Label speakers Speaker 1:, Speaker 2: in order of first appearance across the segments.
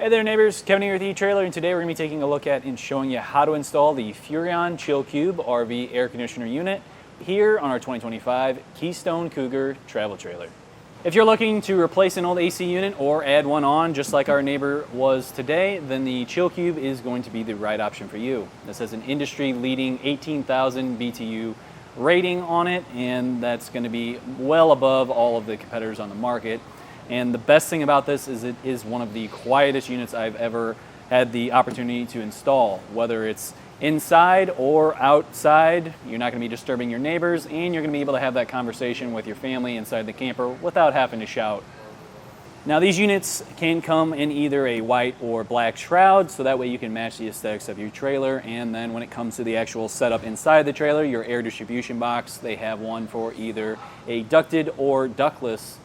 Speaker 1: Hey there neighbors, Kevin here with eTrailer, and today we're going to be taking a look at and showing you how to install the Furrion Chill Cube RV Air Conditioner unit here on our 2025 Keystone Cougar Travel trailer. If you're looking to replace an old AC unit or add one on just like our neighbor was today, then the Chill Cube is going to be the right option for you. This has an industry-leading 18,000 BTU rating on it, and that's going to be well above all of the competitors on the market. And the best thing about this is it is one of the quietest units I've ever had the opportunity to install. Whether it's inside or outside, you're not going to be disturbing your neighbors, and you're going to be able to have that conversation with your family inside the camper without having to shout. Now these units can come in either a white or black shroud, so that way you can match the aesthetics of your trailer. And then when it comes to the actual setup inside the trailer, your air distribution box, they have one for either a ducted or ductless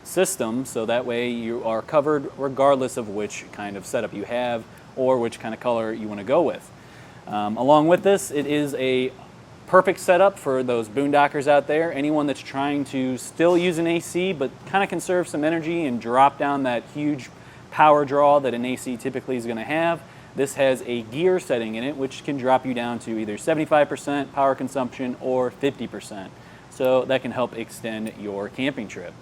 Speaker 1: system, so that way you are covered regardless of which kind of setup you have or which kind of color you want to go with. Along with this, it is a perfect setup for those boondockers out there, anyone that's trying to still use an AC but kind of conserve some energy and drop down that huge power draw that an AC typically is going to have. This has a gear setting in it which can drop you down to either 75% power consumption or 50%, so that can help extend your camping trip.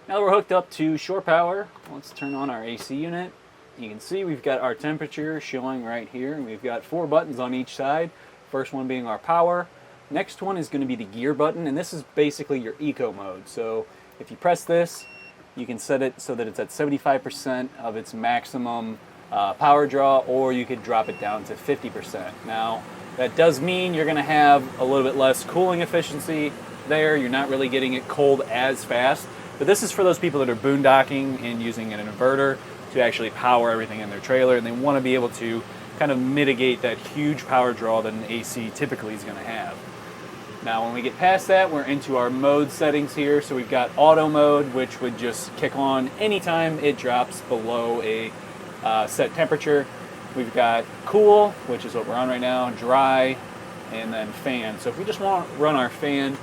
Speaker 1: Now that we're hooked up to shore power, let's turn on our AC unit. You can see we've got our temperature showing right here, and we've got 4 buttons on each side. First one being our power. Next one is going to be the gear button, and this is basically your eco mode. So if you press this, you can set it so that it's at 75% of its maximum power draw, or you could drop it down to 50%. Now that does mean you're going to have a little bit less cooling efficiency there. You're not really getting it cold as fast. But this is for those people that are boondocking and using an inverter to actually power everything in their trailer, and they want to be able to kind of mitigate that huge power draw that an AC typically is going to have. Now when we get past that, we're into our mode settings here. So we've got auto mode, which would just kick on anytime it drops below a set temperature. We've got cool, which is what we're on right now, dry, and then fan. So if we just want to run our fan,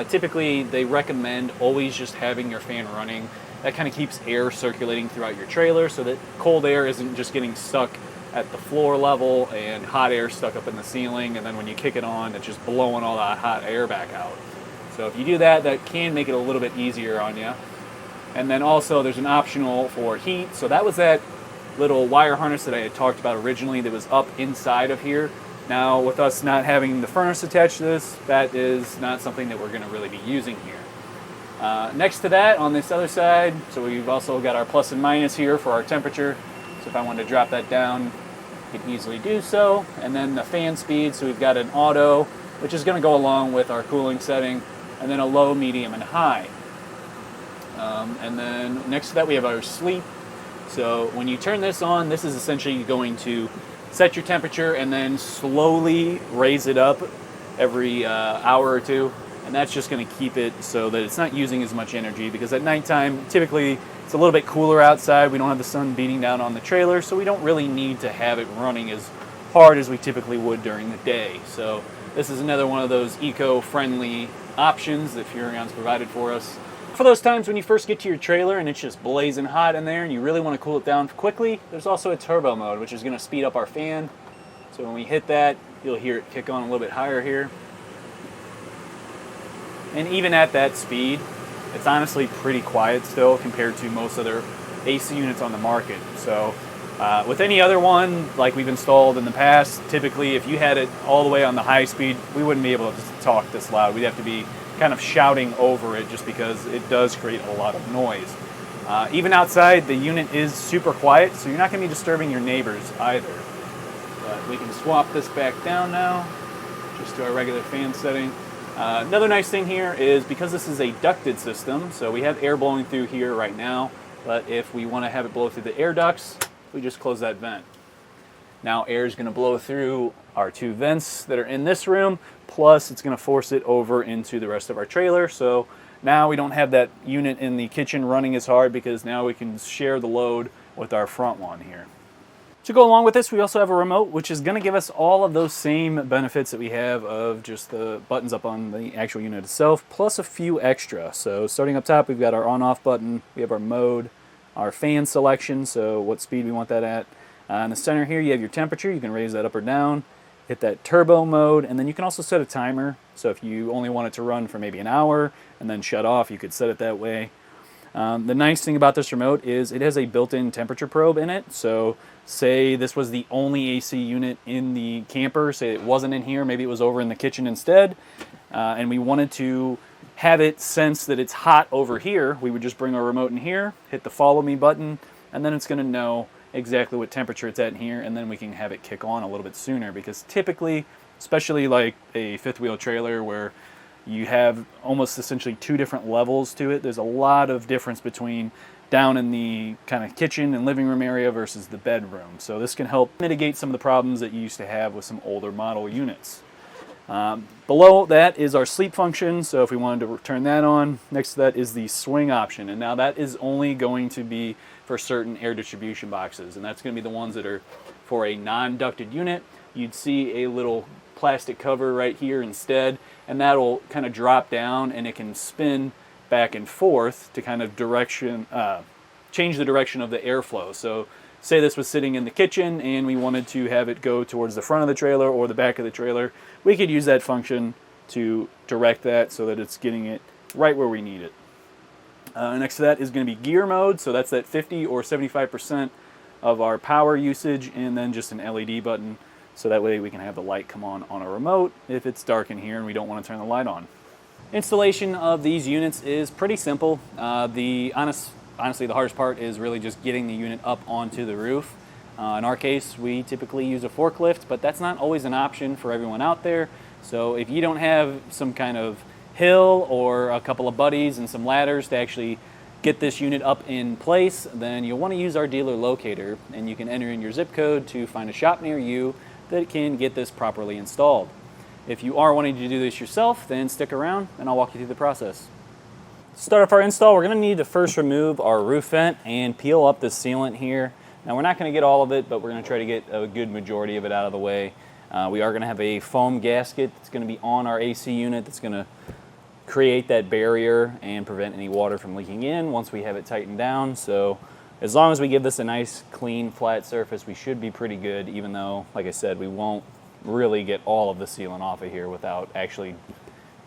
Speaker 1: typically they recommend always just having your fan running. That kind of keeps air circulating throughout your trailer so that cold air isn't just getting stuck at the floor level and hot air stuck up in the ceiling, and then when you kick it on, it's just blowing all that hot air back out. So if you do that, that can make it a little bit easier on you. And then also there's an optional for heat. So that was that little wire harness that I had talked about originally that was up inside of here. Now, with us not having the furnace attached to this, that is not something that we're going to really be using here. Next to that, on this other side, so we've also got our plus and minus here for our temperature. So if I wanted to drop that down, I could easily do so. And then the fan speed, so we've got an auto, which is going to go along with our cooling setting, and then a low, medium, and high. And then next to that, we have our sleep. So when you turn this on, this is essentially going to set your temperature and then slowly raise it up every hour or two, and that's just going to keep it so that it's not using as much energy, because at nighttime typically it's a little bit cooler outside. We don't have the sun beating down on the trailer, so we don't really need to have it running as hard as we typically would during the day. So this is another one of those eco-friendly options that Furrion's provided for us. For those times when you first get to your trailer and it's just blazing hot in there and you really want to cool it down quickly, there's also a turbo mode, which is going to speed up our fan. So when we hit that, you'll hear it kick on a little bit higher here. And even at that speed, it's honestly pretty quiet still compared to most other AC units on the market. So with any other one like we've installed in the past, typically if you had it all the way on the high speed, we wouldn't be able to talk this loud. We'd have to be kind of shouting over it just because it does create a lot of noise. Even outside, the unit is super quiet, so you're not going to be disturbing your neighbors either. But we can swap this back down now, just to our regular fan setting. Another nice thing here is because this is a ducted system, so we have air blowing through here right now, but if we want to have it blow through the air ducts, we just close that vent. Now air is going to blow through our 2 vents that are in this room, plus it's going to force it over into the rest of our trailer. So now we don't have that unit in the kitchen running as hard, because now we can share the load with our front one here. To go along with this, we also have a remote, which is going to give us all of those same benefits that we have of just the buttons up on the actual unit itself, plus a few extra. So starting up top, we've got our on-off button, we have our mode, our fan selection, so what speed we want that at. In the center here, you have your temperature. You can raise that up or down. Hit that turbo mode, and then you can also set a timer. So if you only want it to run for maybe an hour and then shut off, you could set it that way. The nice thing about this remote is it has a built-in temperature probe in it. So say this was the only AC unit in the camper, say it wasn't in here, maybe it was over in the kitchen instead, and we wanted to have it sense that it's hot over here, we would just bring our remote in here, hit the follow me button, and then it's going to know exactly what temperature it's at in here, and then we can have it kick on a little bit sooner, because typically, especially like a fifth wheel trailer where you have almost essentially two different levels to it, there's a lot of difference between down in the kind of kitchen and living room area versus the bedroom. So this can help mitigate some of the problems that you used to have with some older model units. Below that is our sleep function, so if we wanted to turn that on, next to that is the swing option, and now that is only going to be for certain air distribution boxes, and that's going to be the ones that are for a non-ducted unit. You'd see a little plastic cover right here instead, and that'll kind of drop down and it can spin back and forth to kind of change the direction of the airflow. So say this was sitting in the kitchen and we wanted to have it go towards the front of the trailer or the back of the trailer, we could use that function to direct that so that it's getting it right where we need it. Next to that is going to be gear mode, so that's that 50 or 75% of our power usage, and then just an LED button, so that way we can have the light come on a remote if it's dark in here and we don't want to turn the light on. Installation of these units is pretty simple. Honestly, the hardest part is really just getting the unit up onto the roof. In our case, we typically use a forklift, but that's not always an option for everyone out there. So if you don't have some kind of hill or a couple of buddies and some ladders to actually get this unit up in place, then you'll want to use our dealer locator, and you can enter in your zip code to find a shop near you that can get this properly installed. If you are wanting to do this yourself, then stick around and I'll walk you through the process. To start off our install, we're going to need to first remove our roof vent and peel up the sealant here. Now we're not going to get all of it, but we're going to try to get a good majority of it out of the way. We are going to have a foam gasket that's going to be on our AC unit that's going to create that barrier and prevent any water from leaking in once we have it tightened down. So as long as we give this a nice clean flat surface, we should be pretty good, even though, like I said, we won't really get all of the sealant off of here without actually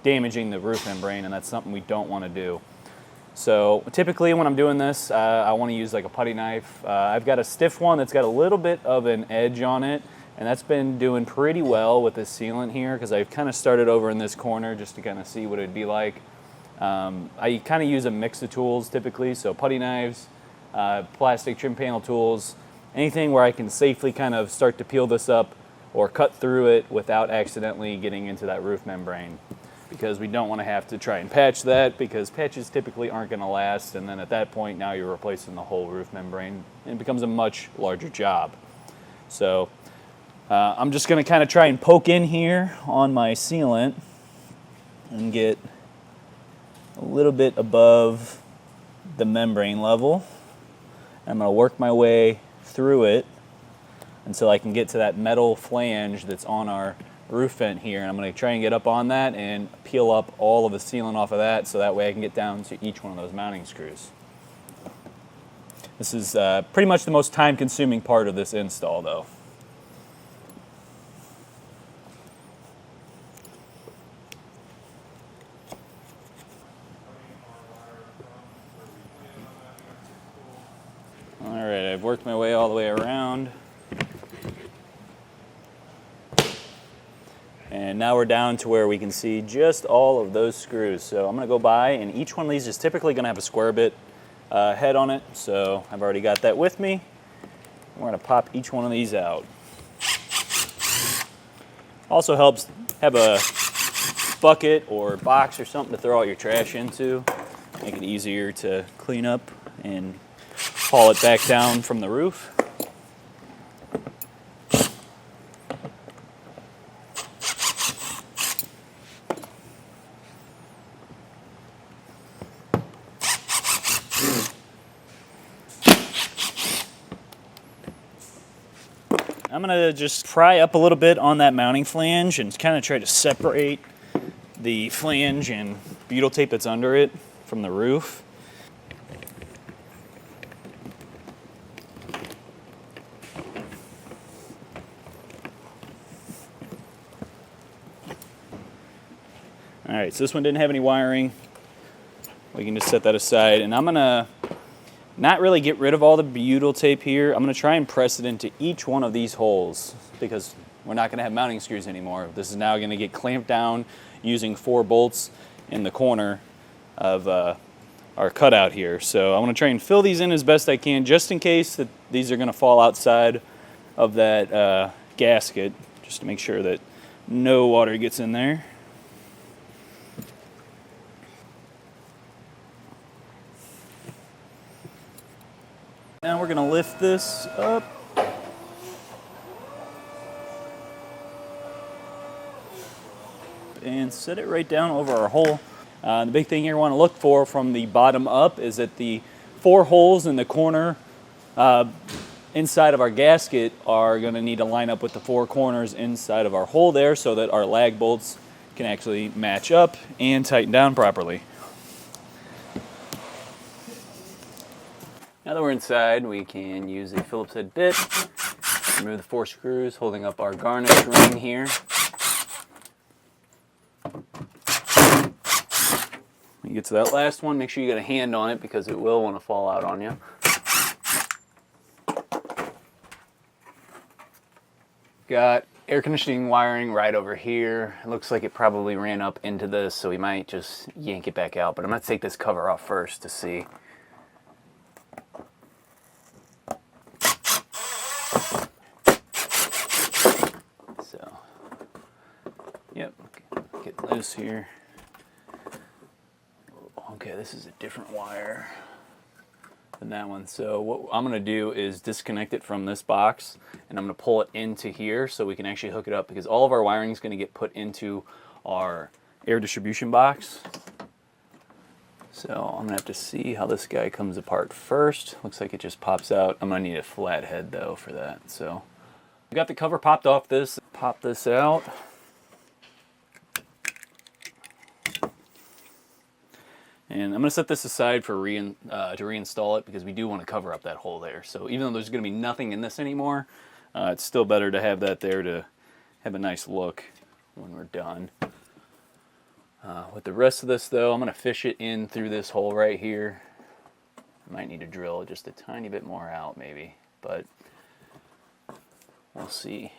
Speaker 1: damaging the roof membrane, and that's something we don't want to do. So typically when I'm doing this, I want to use like a putty knife. I've got a stiff one that's got a little bit of an edge on it, and that's been doing pretty well with this sealant here, because I've kind of started over in this corner just to kind of see what it'd be like. I kind of use a mix of tools typically, so putty knives, plastic trim panel tools, anything where I can safely kind of start to peel this up or cut through it without accidentally getting into that roof membrane, because we don't want to have to try and patch that, because patches typically aren't going to last, and then at that point now you're replacing the whole roof membrane and it becomes a much larger job. So I'm just going to kind of try and poke in here on my sealant and get a little bit above the membrane level. I'm going to work my way through it until I can get to that metal flange that's on our roof vent here, and I'm going to try and get up on that and peel up all of the sealant off of that, so that way I can get down to each one of those mounting screws. This is pretty much the most time-consuming part of this install, though. Alright, I've worked my way all the way around. And now we're down to where we can see just all of those screws. So I'm going to go by, and each one of these is typically going to have a square bit head on it. So I've already got that with me. We're going to pop each one of these out. Also helps have a bucket or box or something to throw all your trash into. Make it easier to clean up and haul it back down from the roof. I'm going to just pry up a little bit on that mounting flange and kind of try to separate the flange and butyl tape that's under it from the roof. All right, so this one didn't have any wiring. We can just set that aside, and I'm gonna not really get rid of all the butyl tape here. I'm gonna try and press it into each one of these holes because we're not gonna have mounting screws anymore. This is now gonna get clamped down using 4 bolts in the corner of our cutout here. So I wanna try and fill these in as best I can, just in case that these are gonna fall outside of that gasket, just to make sure that no water gets in there. Now we're gonna lift this up. And set it right down over our hole. The big thing here we wanna look for from the bottom up is that the 4 holes in the corner inside of our gasket are gonna need to line up with the 4 corners inside of our hole there so that our lag bolts can actually match up and tighten down properly. Now that we're inside, we can use a Phillips head bit, remove the 4 screws holding up our garnish ring here. When you get to that last one, make sure you get a hand on it because it will want to fall out on you. Got air conditioning wiring right over here. It looks like it probably ran up into this, so we might just yank it back out, but I'm going to take this cover off first to see. Yep, get loose here. Okay, this is a different wire than that one. So what I'm gonna do is disconnect it from this box and I'm gonna pull it into here so we can actually hook it up because all of our wiring is gonna get put into our air distribution box. So I'm gonna have to see how this guy comes apart first. Looks like it just pops out. I'm gonna need a flat head though for that. So we got the cover popped off this. Pop this out. And I'm going to set this aside for to reinstall it because we do want to cover up that hole there. So even though there's going to be nothing in this anymore, it's still better to have that there to have a nice look when we're done. With the rest of this though, I'm going to fish it in through this hole right here. I might need to drill just a tiny bit more out maybe, but we'll see.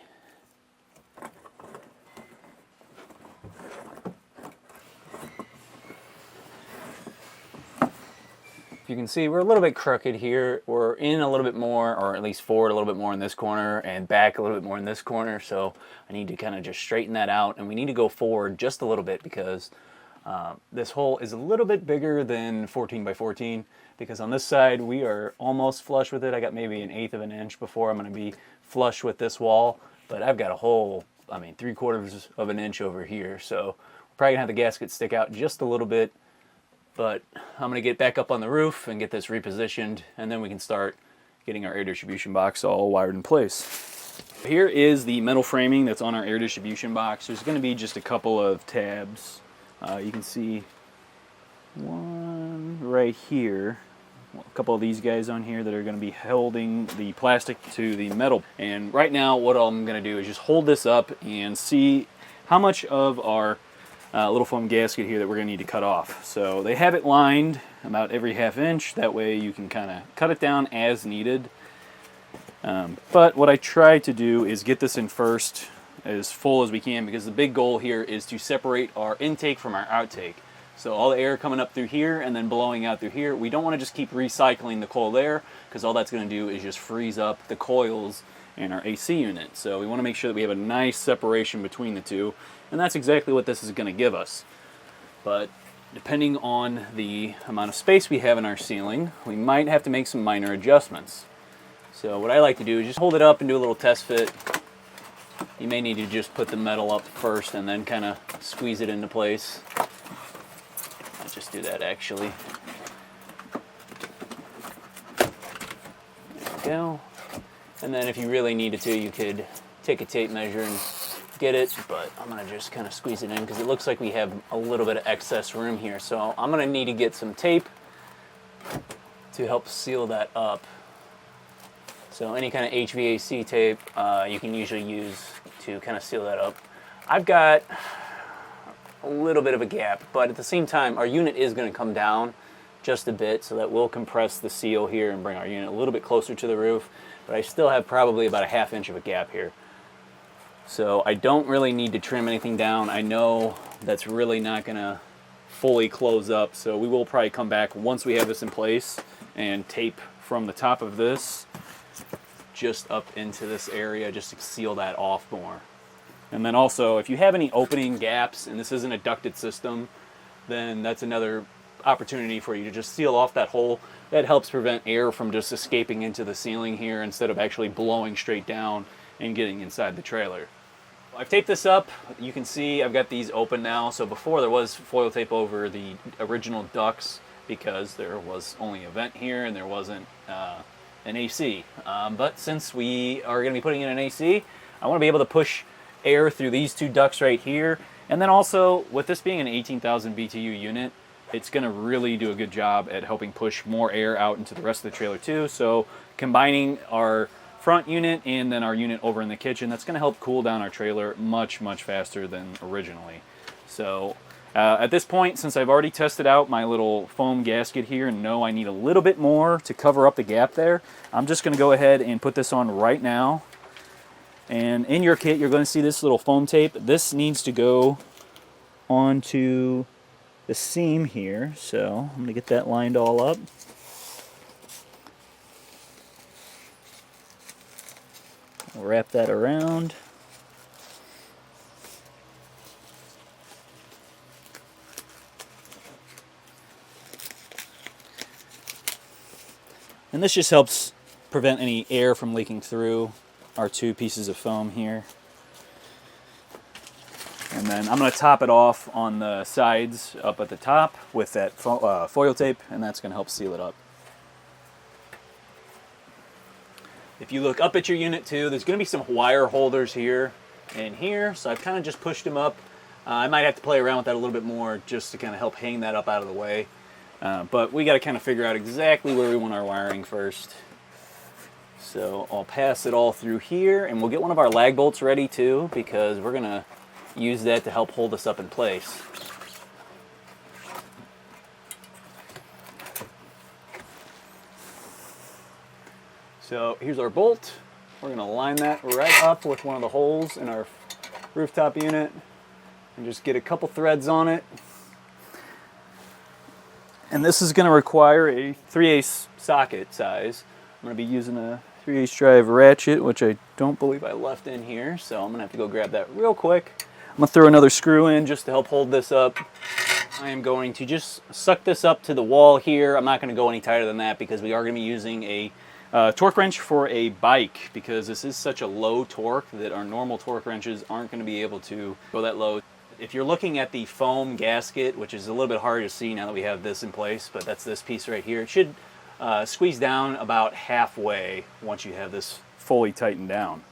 Speaker 1: You can see we're a little bit crooked here. We're in a little bit more, or at least forward a little bit more in this corner and back a little bit more in this corner. So I need to kind of just straighten that out, and we need to go forward just a little bit because this hole is a little bit bigger than 14 by 14 because on this side we are almost flush with it. I got maybe 1/8 of an inch before I'm going to be flush with this wall, but I've got a whole, 3/4 of an inch over here. So we're probably going to have the gasket stick out just a little bit. But I'm going to get back up on the roof and get this repositioned, and then we can start getting our air distribution box all wired in place. Here is the metal framing that's on our air distribution box. There's going to be just a couple of tabs. You can see one right here, a couple of these guys on here that are going to be holding the plastic to the metal. And right now what I'm going to do is just hold this up and see how much of our little foam gasket here that we're going to need to cut off. So they have it lined about every 1/2 inch. That way you can kind of cut it down as needed. But what I try to do is get this in first as full as we can because the big goal here is to separate our intake from our outtake. So all the air coming up through here and then blowing out through here. We don't want to just keep recycling the coil there because all that's going to do is just freeze up the coils in our AC unit. So we want to make sure that we have a nice separation between the two. And that's exactly what this is going to give us. But depending on the amount of space we have in our ceiling, we might have to make some minor adjustments. So what I like to do is just hold it up and do a little test fit. You may need to just put the metal up first and then kind of squeeze it into place. I'll just do that actually. There we go. And then if you really needed to, you could take a tape measure and get it, but I'm going to just kind of squeeze it in because it looks like we have a little bit of excess room here. So I'm going to need to get some tape to help seal that up. So any kind of HVAC tape you can usually use to kind of seal that up. I've got a little bit of a gap, but at the same time, our unit is going to come down just a bit, so that will compress the seal here and bring our unit a little bit closer to the roof, but I still have probably about a ½ inch of a gap here. So I don't really need to trim anything down. I know that's really not going to fully close up, so we will probably come back once we have this in place and tape from the top of this just up into this area just to seal that off more. And then also, if you have any opening gaps and this isn't a ducted system, then that's another opportunity for you to just seal off that hole. That helps prevent air from just escaping into the ceiling here instead of actually blowing straight down and getting inside the trailer. I've taped this up. You can see I've got these open now. So before there was foil tape over the original ducts because there was only a vent here and there wasn't an AC. But since we are going to be putting in an AC, I want to be able to push air through these two ducts right here. And then also, with this being an 18,000 BTU unit, it's going to really do a good job at helping push more air out into the rest of the trailer too. So combining our front unit and then our unit over in the kitchen, that's going to help cool down our trailer much faster than originally. So at this point, since I've already tested out my little foam gasket here and know I need a little bit more to cover up the gap there, I'm just going to go ahead and put this on right now. And in your kit, you're going to see this little foam tape. This needs to go onto the seam here, so I'm going to get that lined all up. I'll wrap that around. And this just helps prevent any air from leaking through our two pieces of foam here. And then I'm going to top it off on the sides up at the top with that foil tape, and that's going to help seal it up. If you look up at your unit too, there's going to be some wire holders here and here, so I've kind of just pushed them up. I might have to play around with that a little bit more just to kind of help hang that up out of the way. But we got to kind of figure out exactly where we want our wiring first. So I'll pass it all through here, and we'll get one of our lag bolts ready too, because we're going to use that to help hold us up in place. So here's our bolt. We're going to line that right up with one of the holes in our rooftop unit and just get a couple threads on it. And this is going to require a 3/8 socket size. I'm going to be using a 3/8 drive ratchet, which I don't believe I left in here, so I'm going to have to go grab that real quick. I'm going to throw another screw in just to help hold this up. I am going to just suck this up to the wall here. I'm not going to go any tighter than that because we are going to be using a torque wrench for a bike, because this is such a low torque that our normal torque wrenches aren't going to be able to go that low. If you're looking at the foam gasket, which is a little bit harder to see now that we have this in place, but that's this piece right here, it should squeeze down about halfway once you have this fully tightened down.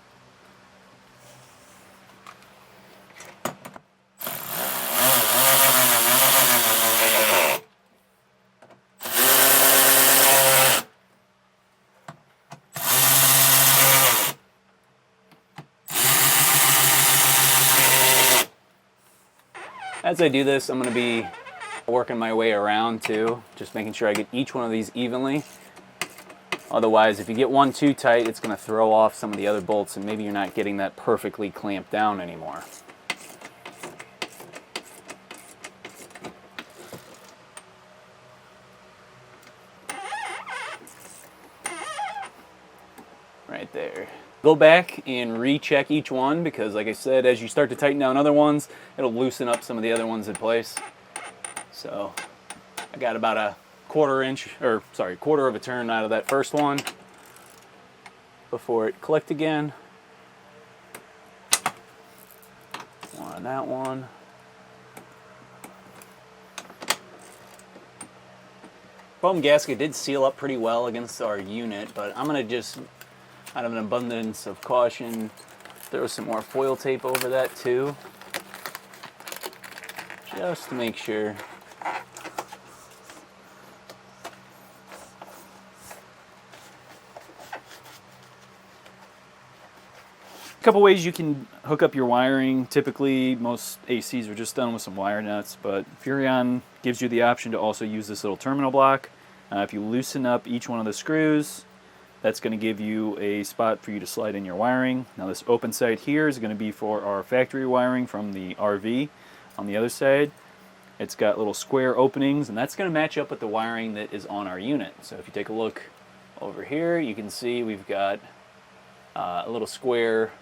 Speaker 1: As I do this, I'm going to be working my way around too, just making sure I get each one of these evenly. Otherwise, if you get one too tight, it's going to throw off some of the other bolts and maybe you're not getting that perfectly clamped down anymore. Right there. Go back and recheck each one because, like I said, as you start to tighten down other ones, it'll loosen up some of the other ones in place. So I got about a quarter of a turn out of that first one before it clicked again. One on that one. Foam gasket did seal up pretty well against our unit, but I'm going to just, out of an abundance of caution, throw some more foil tape over that too, just to make sure. couple ways you can hook up your wiring. Typically, most ACs are just done with some wire nuts, but Furrion gives you the option to also use this little terminal block. If you loosen up each one of the screws, that's going to give you a spot for you to slide in your wiring. Now this open side here is going to be for our factory wiring from the RV. On the other side, it's got little square openings, and that's going to match up with the wiring that is on our unit. So if you take a look over here, you can see we've got a little square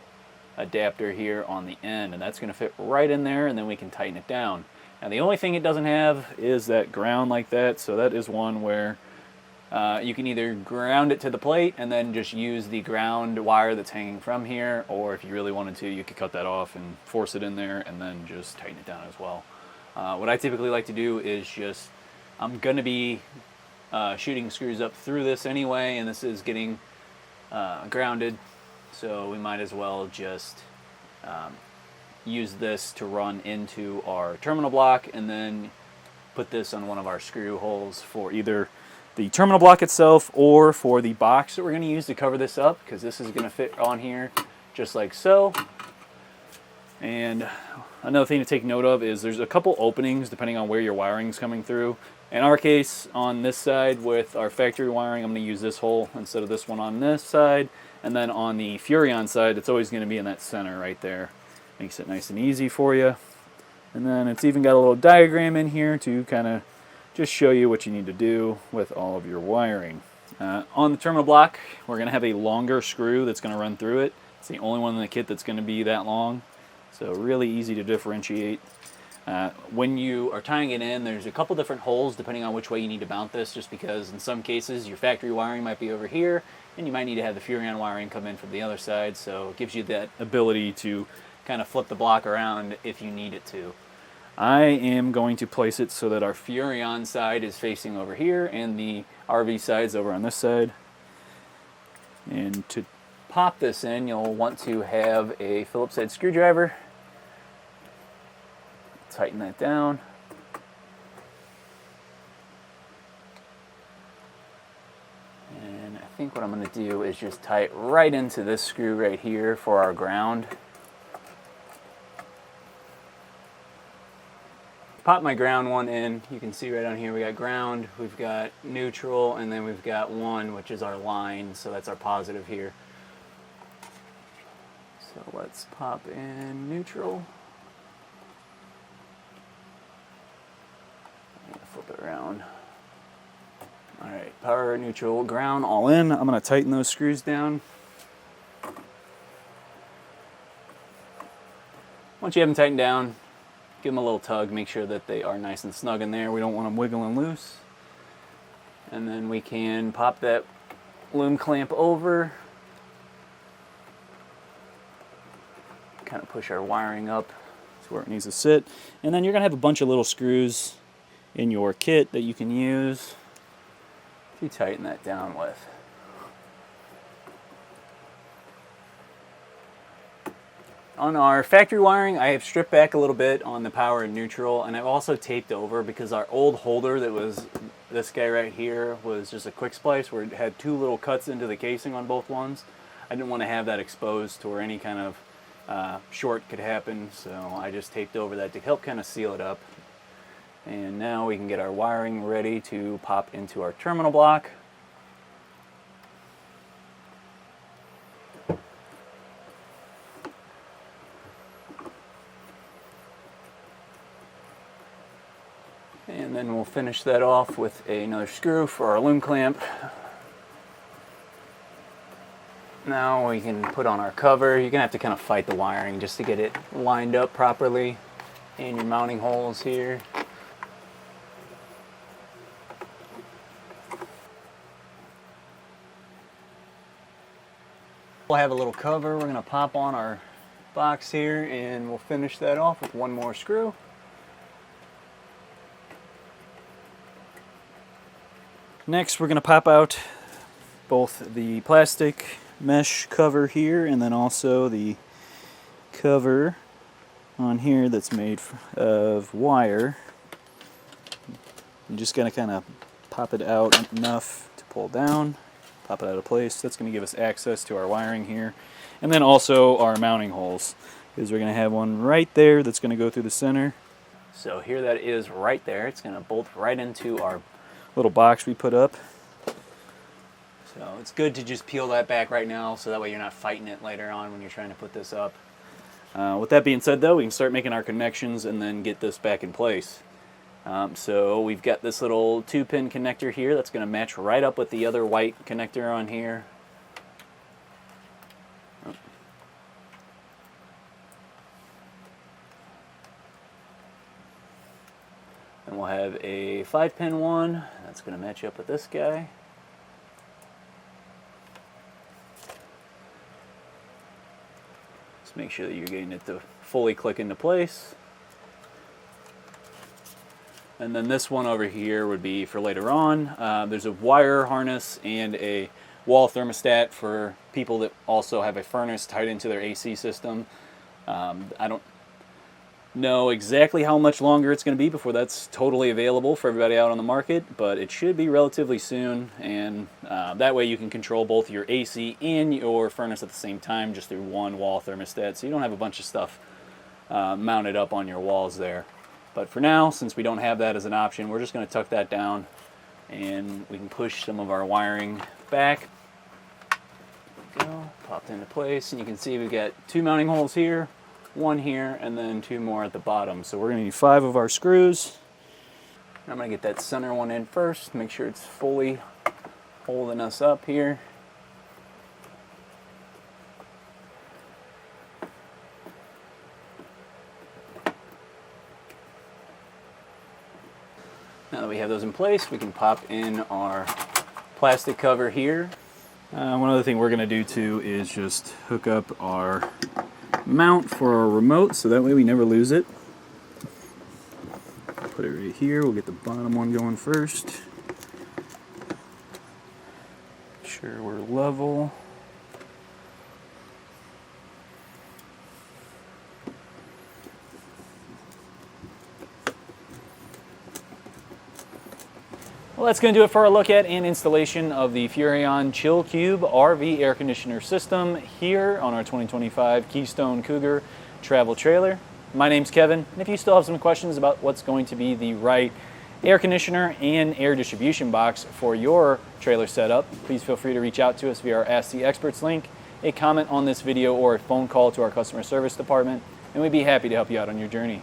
Speaker 1: adapter here on the end, and that's going to fit right in there, and then we can tighten it down. Now the only thing it doesn't have is that ground like that, so that is one where you can either ground it to the plate and then just use the ground wire that's hanging from here, or if you really wanted to, you could cut that off and force it in there and then just tighten it down as well. What I typically like to do is just, I'm going to be shooting screws up through this anyway, and this is getting grounded, so we might as well just use this to run into our terminal block and then put this on one of our screw holes for either the terminal block itself or for the box that we're going to use to cover this up, because this is going to fit on here just like so. And another thing to take note of is there's a couple openings depending on where your wiring is coming through. In our case, on this side with our factory wiring, I'm going to use this hole instead of this one on this side. And then on the Furrion side, it's always going to be in that center right there. Makes it nice and easy for you. And then it's even got a little diagram in here to kind of just show you what you need to do with all of your wiring. On the terminal block, we're going to have a longer screw that's going to run through it. It's the only one in the kit that's going to be that long. So really easy to differentiate. When you are tying it in, there's a couple different holes depending on which way you need to mount this, just because in some cases your factory wiring might be over here and you might need to have the Furrion wiring come in from the other side, so it gives you that ability to kind of flip the block around if you need it to. I am going to place it so that our Furrion side is facing over here and the RV side's over on this side. And to pop this in, you'll want to have a Phillips head screwdriver. Tighten that down. And I think what I'm going to do is just tie it right into this screw right here for our ground. Pop my ground one in. You can see right on here we got ground, we've got neutral, and then we've got one, which is our line, so that's our positive here. So let's pop in neutral. Flip it around. Alright, power, neutral, ground, all in. I'm going to tighten those screws down. Once you have them tightened down, give them a little tug, make sure that they are nice and snug in there. We don't want them wiggling loose. And then we can pop that loom clamp over. Kind of push our wiring up to where it needs to sit. And then you're going to have a bunch of little screws in your kit that you can use to tighten that down with. On our factory wiring, I have stripped back a little bit on the power and neutral, and I've also taped over because our old holder that was this guy right here was just a quick splice where it had two little cuts into the casing on both ones. I didn't want to have that exposed to where any kind of short could happen, so I just taped over that to help kind of seal it up. And now we can get our wiring ready to pop into our terminal block. And then we'll finish that off with another screw for our loom clamp. Now we can put on our cover. You're going to have to kind of fight the wiring just to get it lined up properly. And your mounting holes here. We'll have a little cover. We're going to pop on our box here and we'll finish that off with one more screw. Next, we're going to pop out both the plastic mesh cover here and then also the cover on here that's made of wire. I'm just going to kind of pop it out enough to pull down. Pop it out of place. That's going to give us access to our wiring here. And then also our mounting holes, because we're going to have one right there that's going to go through the center. So here that is right there. It's going to bolt right into our little box we put up. So it's good to just peel that back right now, so that way you're not fighting it later on when you're trying to put this up. With that being said, though, we can start making our connections and then get this back in place. So we've got this little 2-pin connector here that's going to match right up with the other white connector on here. And we'll have a 5-pin one that's going to match up with this guy. Just make sure that you're getting it to fully click into place. And then this one over here would be for later on. There's a wire harness and a wall thermostat for people that also have a furnace tied into their AC system. I don't know exactly how much longer it's going to be before that's totally available for everybody out on the market, but it should be relatively soon, and that way you can control both your AC and your furnace at the same time just through one wall thermostat, so you don't have a bunch of stuff mounted up on your walls there. But for now, since we don't have that as an option, we're just going to tuck that down and we can push some of our wiring back. Go, popped into place, and you can see we've got 2 mounting holes here, 1 here, and then 2 more at the bottom. So we're going to need 5 of our screws. I'm going to get that center one in first, make sure it's fully holding us up here. Now that we have those in place, we can pop in our plastic cover here. One other thing we're going to do too is just hook up our mount for our remote, so that way we never lose it. Put it right here. We'll get the bottom one going first. Make sure we're level. Well, that's going to do it for our look at and installation of the Furrion Chill Cube RV Air Conditioner System here on our 2025 Keystone Cougar Travel Trailer. My name's Kevin, and if you still have some questions about what's going to be the right air conditioner and air distribution box for your trailer setup, please feel free to reach out to us via our Ask the Experts link, a comment on this video, or a phone call to our customer service department, and we'd be happy to help you out on your journey.